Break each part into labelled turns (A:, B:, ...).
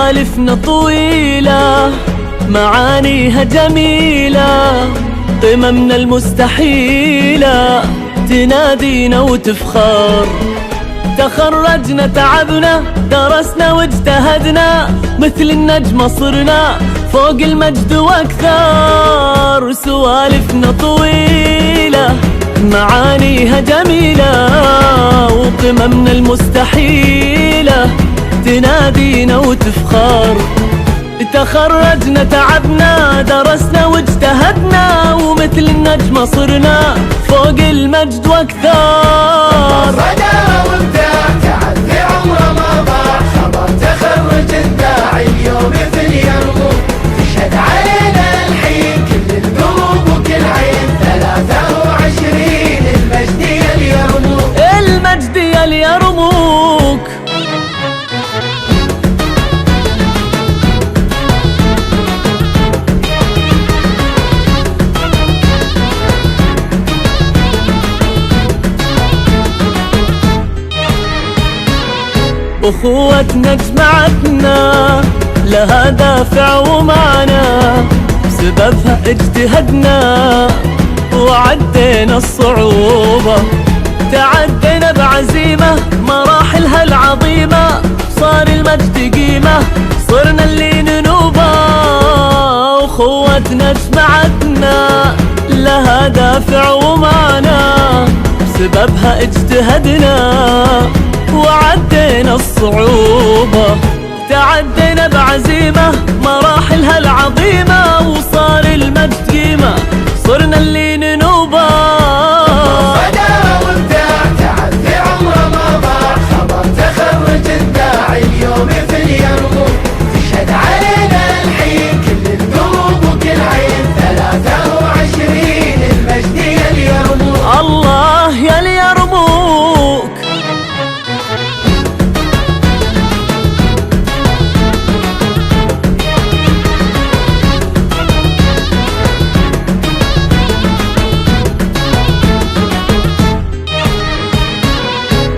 A: سوالفنا طويلة معانيها جميلة، قممنا المستحيلة تنادينا وتفخر. تخرجنا تعبنا درسنا واجتهدنا، مثل النجمة صرنا فوق المجد واكثر. سوالفنا طويلة معانيها جميلة، وقممنا المستحيلة تنادينا وتفخر. تخرجنا تعبنا درسنا واجتهدنا، ومثل النجمة صرنا فوق المجد واكثر.
B: صدى وابداع تعدي عمره ما ضاع، خبر تخرج الداعي اليوم في اليرموك. تشهد علينا الحين كل القلوب وكل عين، 23 المجد يا اليرموك،
A: المجد يا اليرموك. أخوتنا جمعتنا لها دافع ومعنى، بسببها اجتهدنا وعدينا الصعوبة. تعدينا بعزيمة مراحلها العظيمة، صار المجد قيمة صرنا اللي ننوبة. أخوتنا جمعتنا لها دافع ومعنى، بسببها اجتهدنا وعدينا الصعوبة. تعدينا بعزيمة مراحلها العظيمة، وصار المجد قيمة صرنا اللي ننوبة.
B: صدى وابداع تعدي عمره ما ضاع، خبر تخرج الداعي اليوم في اليرموك. تشهد علينا الحين كل القلوب وكل عين، 23 المجد يا اليرموك.
A: الله يا اليرموك.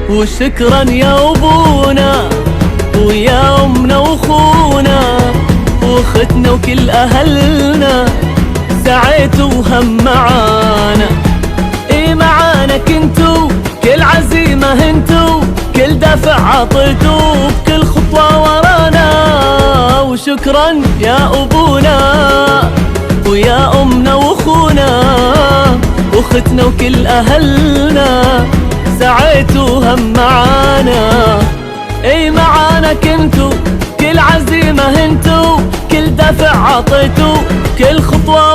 A: وشكرا يا أبونا ويا أمنا وأخونا وأختنا وكل أهلنا، سعيتوا وهم معانا. إي معانا كنتوا كل عزيمة هنتوا، كل دافع عطيتوا بكل خطوة ورانا. وشكرا يا أبونا ويا أمنا وأخونا وأختنا وكل أهلنا، سعيتوا هم معانا. اي معانا كنتوا كل عزيمة هنتوا، كل دافع عطيتوا كل خطوة